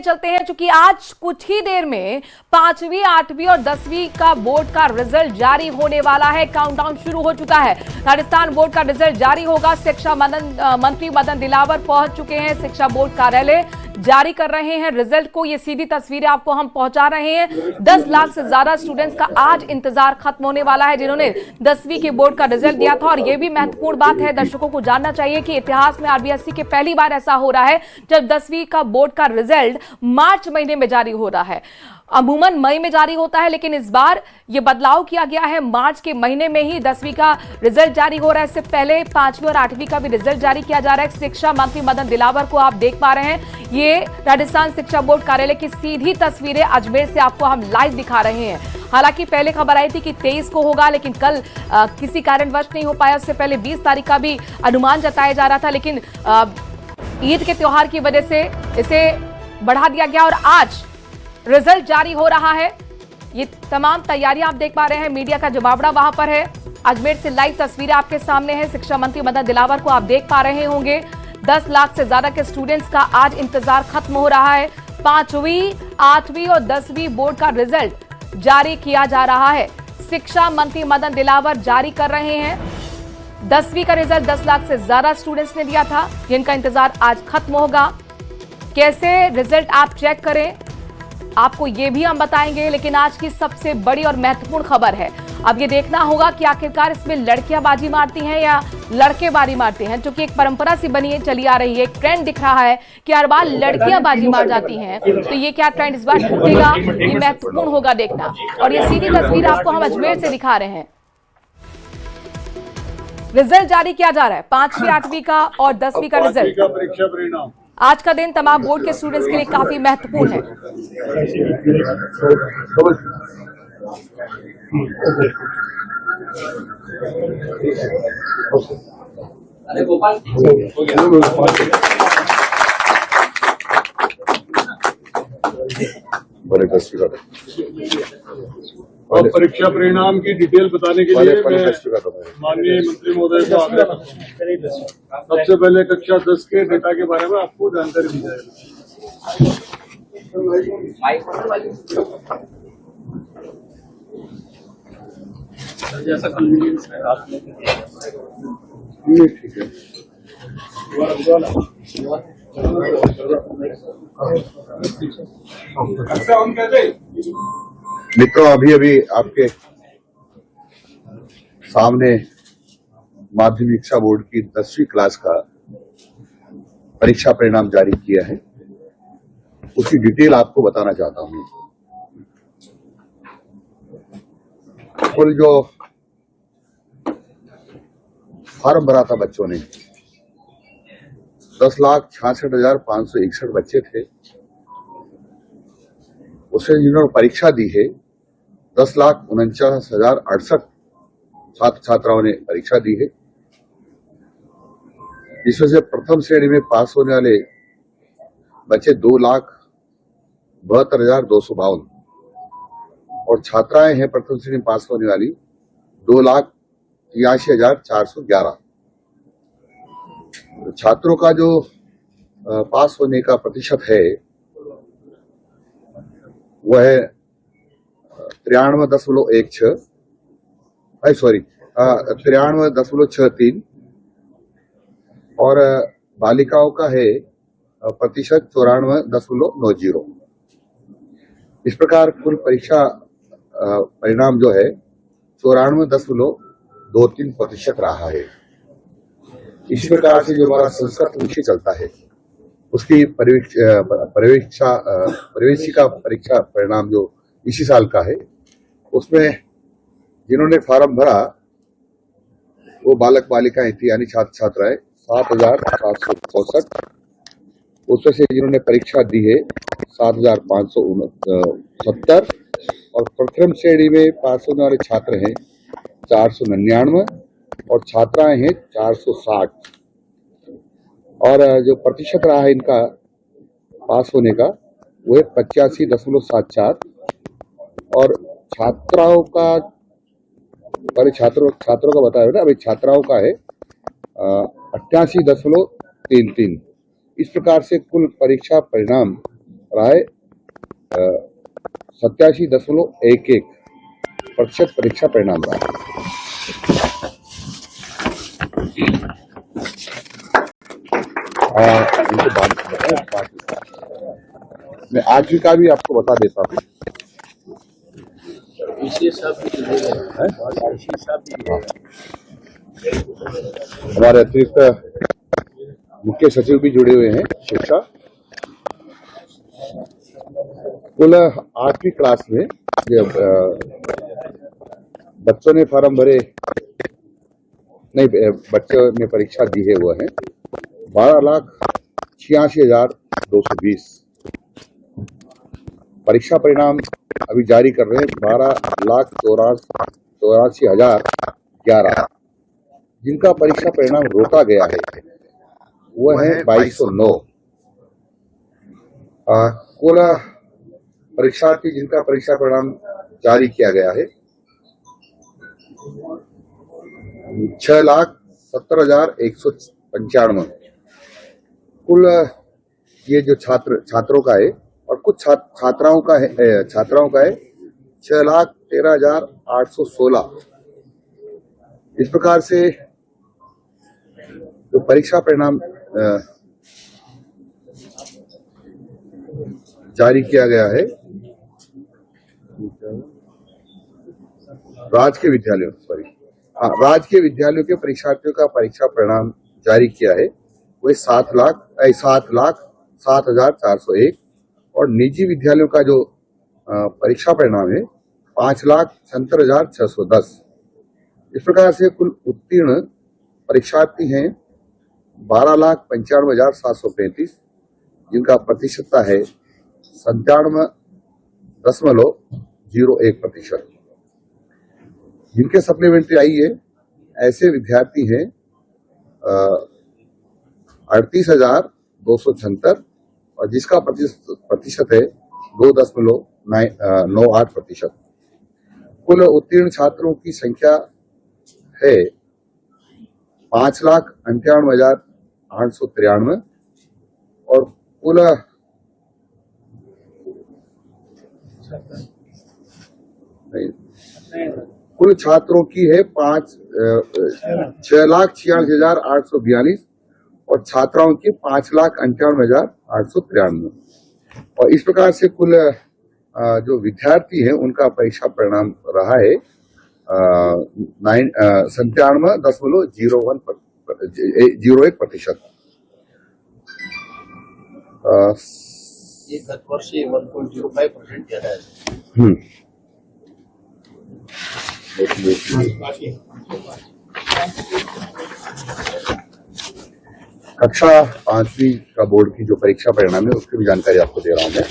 चलते हैं, क्योंकि आज कुछ ही देर में 5वीं, 8वीं और 10वीं का बोर्ड का रिजल्ट जारी होने वाला है। काउंटडाउन शुरू हो चुका है। राजस्थान बोर्ड का रिजल्ट जारी होगा। शिक्षा मंत्री मदन दिलावर पहुंच चुके हैं। शिक्षा बोर्ड कार्यालय जारी कर रहे हैं रिजल्ट को। ये सीधी तस्वीरें आपको हम पहुंचा रहे हैं। 10 लाख से ज्यादा स्टूडेंट्स का आज इंतजार खत्म होने वाला है, जिन्होंने 10वीं के बोर्ड का रिजल्ट दिया था। और यह भी महत्वपूर्ण बात है, दर्शकों को जानना चाहिए कि इतिहास में आरबीएसई के पहली बार ऐसा हो रहा है जब 10वीं का बोर्ड का रिजल्ट मार्च महीने में जारी हो रहा है। अमूमन मई में जारी होता है, लेकिन इस बार यह बदलाव किया गया है। मार्च के महीने में ही 10वीं का रिजल्ट जारी हो रहा है। इससे पहले 5वीं और 8वीं का भी रिजल्ट जारी किया जा रहा है। शिक्षा मंत्री मदन दिलावर को आप देख पा रहे हैं। ये राजस्थान शिक्षा बोर्ड कार्यालय की सीधी तस्वीरें अजमेर से आपको हम लाइव दिखा रहे हैं। हालांकि पहले खबर आई थी कि 23 को होगा, लेकिन कल किसी कारणवश नहीं हो पाया। उससे पहले 20 तारीख का भी अनुमान जताया जा रहा था, लेकिन ईद के त्योहार की वजह से इसे बढ़ा दिया गया और आज रिजल्ट जारी हो रहा है। ये तमाम तैयारियां आप देख पा रहे हैं। मीडिया का जमावड़ा वहां पर है। अजमेर से लाइव तस्वीरें आपके सामने हैं। शिक्षा मंत्री मदन दिलावर को आप देख पा रहे होंगे। 10 लाख से ज्यादा के स्टूडेंट्स का आज इंतजार खत्म हो रहा है। 5वीं, 8वीं और 10वीं बोर्ड का रिजल्ट जारी किया जा रहा है। शिक्षा मंत्री मदन दिलावर जारी कर रहे हैं। 10वीं का रिजल्ट 10 लाख से ज्यादा स्टूडेंट्स ने दिया था, जिनका इंतजार आज खत्म होगा। कैसे रिजल्ट आप चेक करें, आपको ये भी हम बताएंगे। लेकिन आज की सबसे बड़ी और महत्वपूर्ण खबर है, अब ये देखना होगा कि आखिरकार इसमें लड़कियां बाजी मारती हैं या लड़के बाजी मारते हैं, जो कि एक परंपरा सी बनी चली आ रही है। एक ट्रेंड दिख रहा है कि हर बार लड़कियां बाजी मार जाती हैं, तो ये क्या ट्रेंड इस बार टूटेगा, ये महत्वपूर्ण होगा देखना। और ये सीधी तस्वीर आपको हम अजमेर से दिखा रहे हैं। रिजल्ट जारी किया जा रहा है 5वीं, 8वीं का और 10वीं का रिजल्ट। परीक्षा परिणाम आज का दिन तमाम बोर्ड के स्टूडेंट्स के लिए काफी महत्वपूर्ण है। अरे गोपाल और परीक्षा परिणाम की डिटेल बताने के लिए मैं माननीय मंत्री महोदय को आग्रह करता हूं। सबसे पहले कक्षा 10 के डेटा के बारे में आपको जानकारी दी जाएगी। जैसा कन्वीनियंस है आप ठीक है। मित्रों, अभी आपके सामने माध्यमिक शिक्षा बोर्ड की 10वीं क्लास का परीक्षा परिणाम जारी किया है। उसकी डिटेल आपको बताना चाहता हूं। कुल जो फॉर्म भरा था बच्चों ने, 10,66,561 बच्चे थे। उससे जिन्होंने परीक्षा दी है 10,49,068 छात्र छात्राओं ने परीक्षा दी है, जिसमें से प्रथम श्रेणी में पास होने वाले बच्चे 2,72,252 और छात्राएं हैं प्रथम श्रेणी में पास होने वाली 2,83,411। तो छात्रों का जो पास होने का प्रतिशत है वह है 93.63 और बालिकाओं का है प्रतिशत 94.90। इस प्रकार कुल परीक्षा परिणाम जो है 94.23% रहा है। इस प्रकार से जो हमारा संस्कृत विषय चलता है उसकी प्रवेशिका परीक्षा परिणाम जो इसी साल का है, उसमें जिन्होंने फॉर्म भरा वो बालक बालिकाएं थी, यानी छात्र छात्राएं 7,764। उसमें से जिन्होंने परीक्षा दी है 7,569 और प्रथम श्रेणी में पास होने वाले छात्र हैं 499 और छात्राएं हैं 460। और जो प्रतिशत रहा है इनका पास होने का वो है 85.74 और छात्राओं का, पहले छात्रों का बताया ना, अभी छात्राओं का है 88.33। इस प्रकार से कुल परीक्षा परिणाम रहा है 87.11% परीक्षा परिणाम रहा है। उनको मैं आखिरी का भी आपको बता देता हूँ। हमारे अतिरिक्त मुख्य सचिव भी जुड़े हुए हैं शिक्षा। कुल 8वीं क्लास में बच्चों ने फॉर्म भरे नहीं, बच्चों ने परीक्षा दी है वो है 12,86,220। परीक्षा परिणाम अभी जारी कर रहे हैं 12,84,011। जिनका परीक्षा परिणाम रोका गया है वो है 2209। कुल परीक्षार्थी जिनका परीक्षा परिणाम जारी किया गया है 6,70,195। कुल ये जो छात्रों का है और कुछ छात्राओं का है 6,13,816। इस प्रकार से जो परीक्षा परिणाम जारी किया गया है राजकीय विद्यालयों के परीक्षार्थियों का परीक्षा परिणाम जारी किया है वह 7,07,401 और निजी विद्यालयों का जो परीक्षा परिणाम है 5,76,610। इस प्रकार से कुल उत्तीर्ण परीक्षार्थी हैं 12,95,735 जिनका प्रतिशतता है 97.01%। जिनके सप्लीमेंट्री आई है ऐसे विद्यार्थी हैं 38,276 और जिसका प्रतिशत है 2.98%। कुल उत्तीर्ण छात्रों की संख्या है 5,98,893 और कुल छात्रों की है 6,46,842 और छात्राओं की 5,98,893। और इस प्रकार से कुल जो विद्यार्थी हैं उनका परीक्षा परिणाम रहा है 97.01%। ये गत वर्ष 1.05% ज्यादा है। कक्षा 5वीं का बोर्ड की जो परीक्षा परिणाम है उसकी भी जानकारी आपको दे रहा हूं मैं।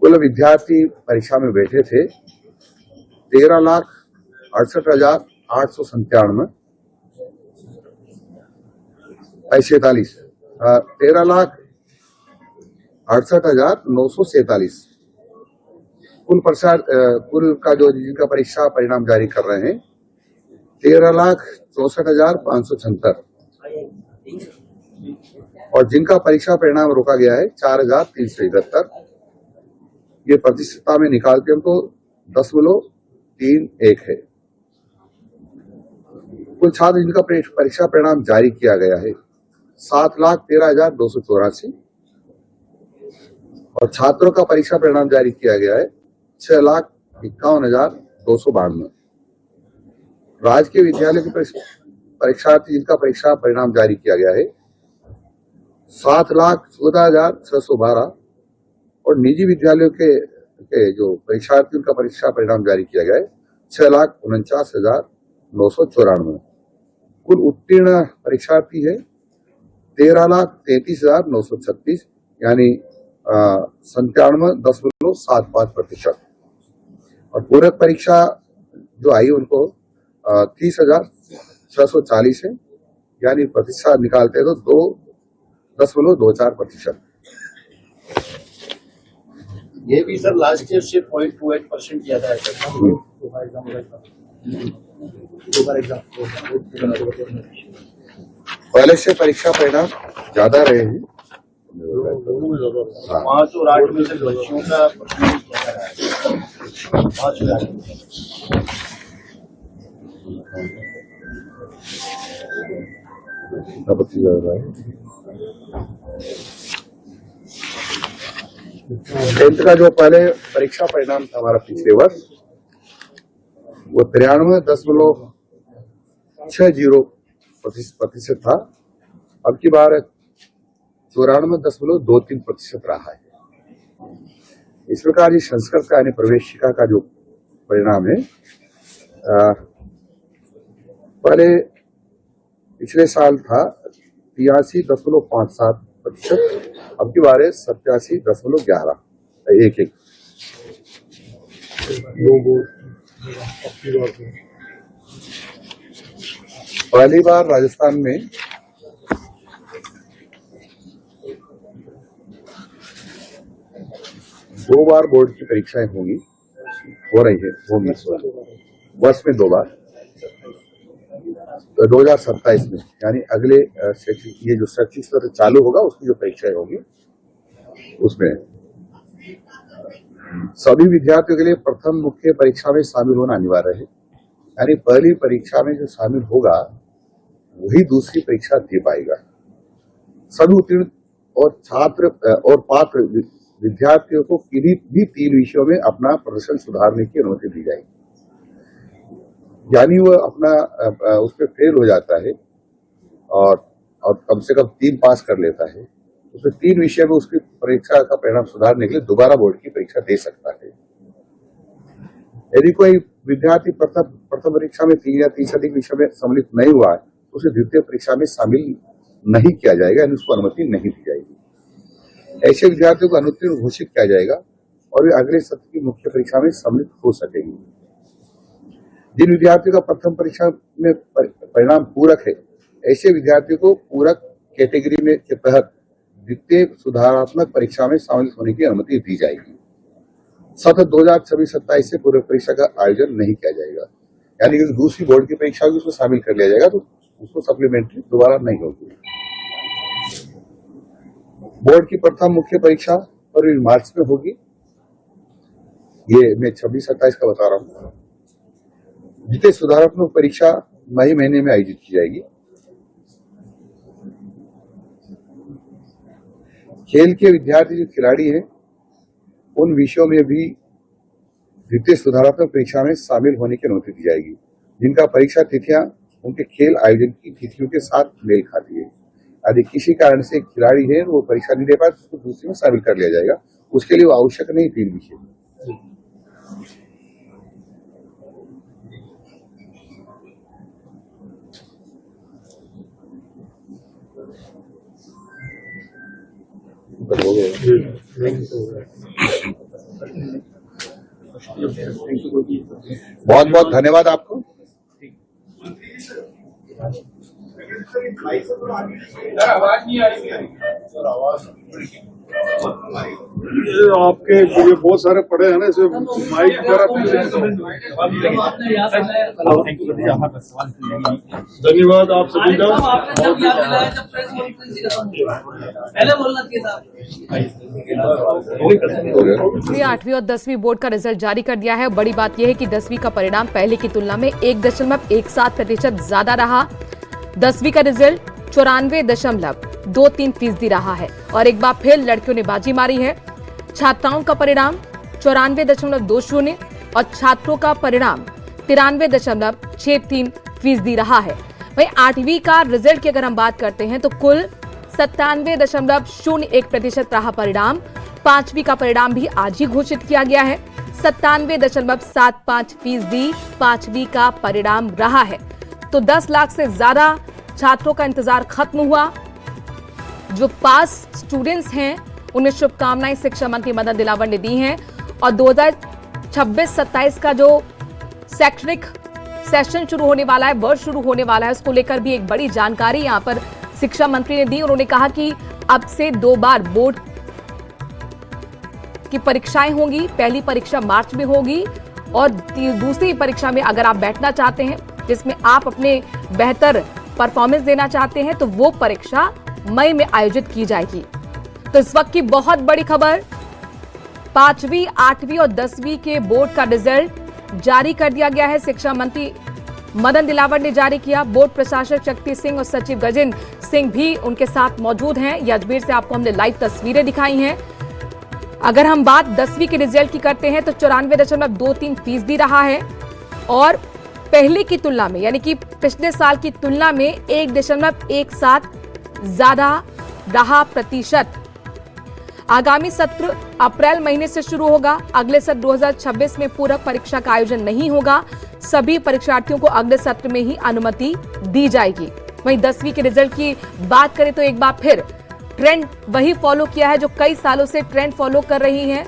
कुल विद्यार्थी परीक्षा में बैठे थे 13,68,897 46 13,68,947। कुल का जो जिनका परीक्षा परिणाम जारी कर रहे हैं 13,64,576 और जिनका परीक्षा परिणाम रोका गया है 4,371। ये प्रतिशतता में निकालते हम तो 10.31 है। कुल छात्र जिनका परीक्षा परिणाम जारी किया गया है 7,13,284 और छात्रों का परीक्षा परिणाम जारी किया गया है 6,51,292। राजकीय विद्यालय के परीक्षार्थी जिनका परीक्षा परिणाम जारी किया गया है 7,14,612 और निजी विद्यालयों के जो परीक्षार्थियों का परीक्षा परिणाम जारी किया गया है 6,49,994। कुल उत्तीर्ण परीक्षार्थी है 13,33,936 यानी 97.75%। और पूरक परीक्षा जो आई उनको 30,640 है यानी प्रतिशत निकालते हैं तो 2.24%। ये भी सर लास्ट ईयर से 0.28% ज्यादा है। पहले से परीक्षा परिणाम ज्यादा रहे हैं। हाँ। 5 और 8 में से बच्चियों का परफॉर्मेंस क्या रहा है? 5 और 8 आपत्ति लग रहा है। 10th का जो पहले परीक्षा परिणाम था हमारा पिछले वर्ष, वो 93.60% था। अब की बार 94.23% रहा है। इस प्रकार ये संस्कृत का यानी प्रवेशिका का जो परिणाम है, पहले पिछले साल था 83.57%, अब की बार है 87.11। एक पहली बार राजस्थान में दो बार बोर्ड की परीक्षाएं होंगी, हो रही है, होंगी वर्ष में 2 बार। तो 2027 में यानी अगले ये जो शैक्षिक सत्र चालू होगा उसकी जो परीक्षाएं होंगी उसमें सभी विद्यार्थियों के लिए प्रथम मुख्य परीक्षा में शामिल होना अनिवार्य है। यानी पहली परीक्षा में जो शामिल होगा वही दूसरी परीक्षा दे पाएगा। सभी उत्तीर्ण और छात्र और पात्र विद्यार्थियों को किसी भी 3 विषयों में अपना प्रदर्शन सुधारने की अनुमति दी जाएगी। यानी वह अपना उसमें फेल हो जाता है और कम से कम 3 पास कर लेता है, उसमें 3 विषय में उसकी परीक्षा का परिणाम सुधारने के लिए दोबारा बोर्ड की परीक्षा दे सकता है। यदि कोई विद्यार्थी प्रथम परीक्षा में 3 या 3 से अधिक विषय में सम्मिलित नहीं हुआ है, उसे द्वितीय परीक्षा में शामिल नहीं किया जाएगा, यानी उसको अनुमति नहीं दी जाएगी। ऐसे विद्यार्थियों को अनुत्तीर्ण घोषित किया जाएगा और वे अगले सत्र की मुख्य परीक्षा में सम्मिलित हो सकेंगे। जिन विद्यार्थियों का प्रथम परीक्षा में परिणाम पूरक है, ऐसे विद्यार्थियों को पूरक कैटेगरी में के तहत द्वितीय सुधारात्मक परीक्षा में शामिल होने की अनुमति दी जाएगी। सत्र 2026-27 से पूरक परीक्षा का आयोजन नहीं किया जाएगा। यानी कि दूसरी बोर्ड की परीक्षा होगी उसको शामिल कर लिया जाएगा, तो उसको सप्लीमेंट्री दोबारा नहीं होगी। बोर्ड की प्रथम मुख्य परीक्षा फरवरी मार्च में होगी, ये मैं 26-27 का बता रहा हूँ। द्वितीय सुधारात्मक परीक्षा मई महीने में आयोजित की जाएगी। खेल के विद्यार्थी जो खिलाड़ी हैं उन विषयों में भी द्वितीय सुधारात्मक परीक्षा में शामिल होने की अनुमति दी जाएगी, जिनका परीक्षा तिथियां उनके खेल आयोजन की तिथियों के साथ मेल खाती है। यदि किसी कारण से खिलाड़ी है वो परीक्षा नहीं दे पाए तो उसको दूसरी में शामिल कर लिया जाएगा। उसके लिए वो आवश्यक नहीं 3 विषय। बहुत बहुत धन्यवाद आपको। आवाज नहीं आ रही है सर, आवाज ये आपके ये बहुत सारे पड़े हैं ना, इसे माइक वगैरह धन्यवाद आप सभी का। इसलिए 8वीं और 10वीं बोर्ड का रिजल्ट जारी कर दिया है। बड़ी बात यह है कि 10वीं का परिणाम पहले की तुलना में 1.17% ज्यादा रहा। 10वीं का रिजल्ट 94.23% रहा है और एक बार फिर लड़कियों ने बाजी मारी है। छात्राओं का परिणाम 94.20 और छात्रों का परिणाम 93.63% रहा है। वहीं 8वीं का रिजल्ट की अगर हम बात करते हैं तो कुल 97.01% रहा परिणाम। 5वीं का परिणाम भी आज ही घोषित किया गया है। 97.75% 5वीं का परिणाम रहा है। तो 10 लाख से ज्यादा छात्रों का इंतजार खत्म हुआ। जो पास स्टूडेंट्स हैं उन्हें शुभकामनाएं शिक्षा मंत्री मदन दिलावर ने दी हैं और 2026-27 का जो शैक्षणिक सेशन शुरू होने वाला है, वर्ष शुरू होने वाला है, उसको लेकर भी एक बड़ी जानकारी यहां पर शिक्षा मंत्री ने दी। उन्होंने कहा कि अब से 2 बार बोर्ड की परीक्षाएं होंगी। पहली परीक्षा मार्च में होगी और दूसरी परीक्षा में अगर आप बैठना चाहते हैं जिसमें आप अपने बेहतर परफॉर्मेंस देना चाहते हैं तो वो परीक्षा मई में आयोजित की जाएगी। तो इस वक्त की बहुत बड़ी खबर, 5वीं, 8वीं और 10वीं के बोर्ड का रिजल्ट जारी कर दिया गया है। शिक्षा मंत्री मदन दिलावर ने जारी किया। बोर्ड प्रशासक शक्ति सिंह और सचिव गजेंद्र सिंह भी उनके साथ मौजूद हैं। ये अजमेर से आपको हमने लाइव तस्वीरें दिखाई हैं। अगर हम बात 10वीं के रिजल्ट की करते हैं तो 94.23% रहा है और पहले की तुलना में यानी कि पिछले साल की तुलना में 1.17 ज्यादा रहा प्रतिशत। आगामी सत्र अप्रैल महीने से शुरू होगा। अगले सत्र 2026 में पूरक परीक्षा का आयोजन नहीं होगा। सभी परीक्षार्थियों को अगले सत्र में ही अनुमति दी जाएगी। वहीं 10वीं के रिजल्ट की बात करें तो एक बार फिर ट्रेंड वही फॉलो किया है जो कई सालों से ट्रेंड फॉलो कर रही हैं।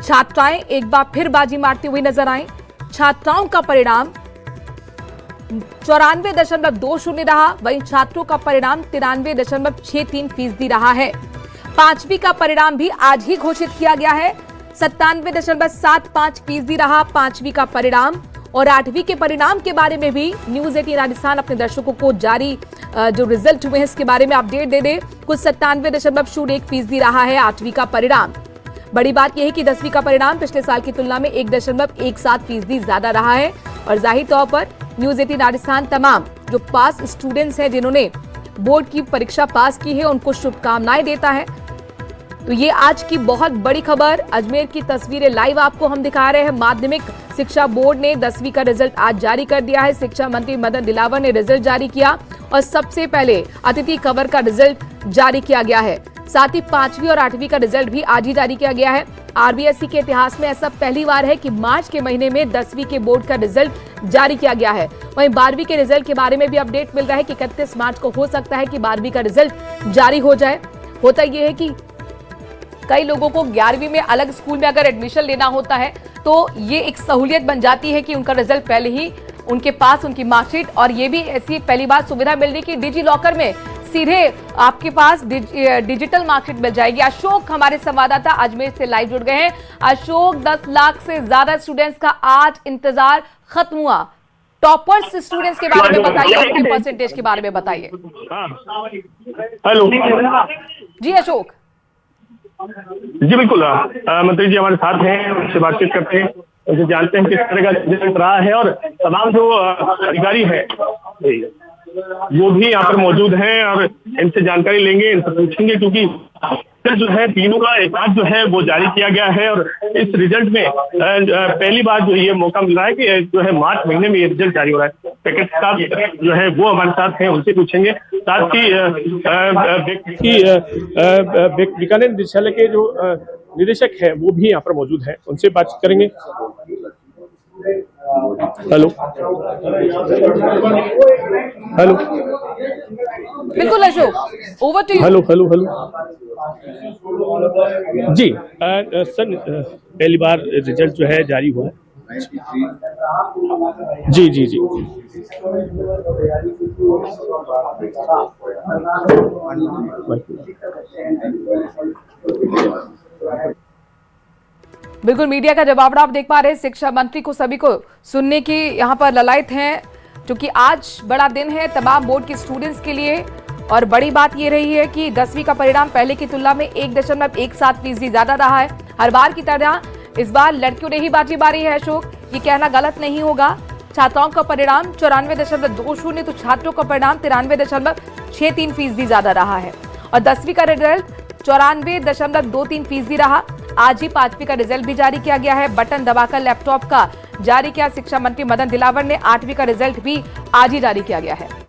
छात्राएं एक बार फिर बाजी मारती हुई नजर आई। छात्राओं का परिणाम 94.20 रहा, वहीं छात्रों का परिणाम 93.63% रहा है। 5वीं का परिणाम भी आज ही घोषित किया गया है। 97.75% रहा 5वीं का परिणाम। और 8वीं के परिणाम के बारे में भी न्यूज 18 राजस्थान अपने दर्शकों को जारी जो रिजल्ट हुए हैं इसके बारे में अपडेट दे दे। कुल 97.01% रहा है 8वीं का परिणाम। बड़ी बात यह है कि 10वीं का परिणाम पिछले साल की तुलना में 1.17% ज्यादा रहा है। और जाहिर तौर पर न्यूज 18 राजस्थान तमाम जो पास स्टूडेंट्स हैं जिन्होंने बोर्ड की परीक्षा पास की है उनको शुभकामनाएं देता है। तो ये आज की बहुत बड़ी खबर। अजमेर की तस्वीरें लाइव आपको हम दिखा रहे हैं। माध्यमिक शिक्षा बोर्ड ने 10वीं का रिजल्ट आज जारी कर दिया है। शिक्षा मंत्री मदन दिलावर ने रिजल्ट जारी किया और सबसे पहले अतिथि खबर का रिजल्ट जारी किया गया है। साथ ही 5वीं और 8वीं का रिजल्ट भी आज ही जारी किया गया है। आरबीएसई के इतिहास में ऐसा पहली बार है कि मार्च के महीने में 10वीं के बोर्ड का रिजल्ट जारी किया गया है। वहीं 12वीं के रिजल्ट के बारे में भी अपडेट मिल रहा है कि 31 मार्च को हो सकता है कि 12वीं का रिजल्ट जारी हो जाए। होता यह है कि कई लोगों को 11वीं में अलग स्कूल में अगर एडमिशन लेना होता है तो ये एक सहूलियत बन जाती है कि उनका रिजल्ट पहले ही उनके पास उनकी मार्कशीट, और ये भी ऐसी पहली बार सुविधा मिल रही कि डिजी लॉकर में सीधे आपके पास डिजिटल मार्कशीट मिल जाएगी। अशोक हमारे संवाददाता अजमेर से लाइव जुड़ गए हैं। अशोक, 10 लाख से ज्यादा स्टूडेंट्स का आज इंतजार खत्म हुआ। टॉपर्स स्टूडेंट्स के बारे में बताइए, उनके परसेंटेज के बारे में बताइए। हेलो जी अशोक। जी बिल्कुल, मंत्री जी हमारे साथ हैं, उनसे बातचीत करते हैं, उनसे जानते हैं किस तरह का रिजल्ट रहा है और तमाम जो अधिकारी है वो भी यहाँ पर मौजूद हैं और इनसे जानकारी लेंगे, इनसे पूछेंगे क्योंकि जो है तीनों का एक साथ जो है वो जारी किया गया है। और इस रिजल्ट में पहली बार जो ये मौका मिल रहा है कि जो है मार्च महीने में ये रिजल्ट जारी हो रहा है। पैकेट साहब जो है वो हमारे साथ हैं, उनसे पूछेंगे। साथ ही बीकानेर निदेशालय के जो निदेशक है वो भी यहाँ पर मौजूद है, उनसे बातचीत करेंगे। हेलो हेलो बिल्कुल Ashok, over to you. Hello hello hello जी सर, पहली बार रिजल्ट जो है जारी हुआ है। जी जी जी बिल्कुल, मीडिया का जवाब आप देख पा रहे हैं। शिक्षा मंत्री को सभी को सुनने की यहाँ पर ललायत है, क्योंकि आज बड़ा दिन है तमाम बोर्ड के स्टूडेंट्स के लिए। और बड़ी बात ये रही है कि 10वीं का परिणाम पहले की तुलना में 1.17% ज्यादा रहा है। हर बार की तरह इस बार लड़कियों ने ही बाजी मारी है अशोक, ये कहना गलत नहीं होगा। छात्राओं का परिणाम 94.20 तो छात्रों का परिणाम 93.63% ज्यादा रहा है। और 10वीं का रिजल्ट 94.23% रहा। आज ही 5वीं का रिजल्ट भी जारी किया गया है। बटन दबाकर लैपटॉप का जारी किया शिक्षा मंत्री मदन दिलावर ने। 8वीं का रिजल्ट भी आज ही जारी किया गया है।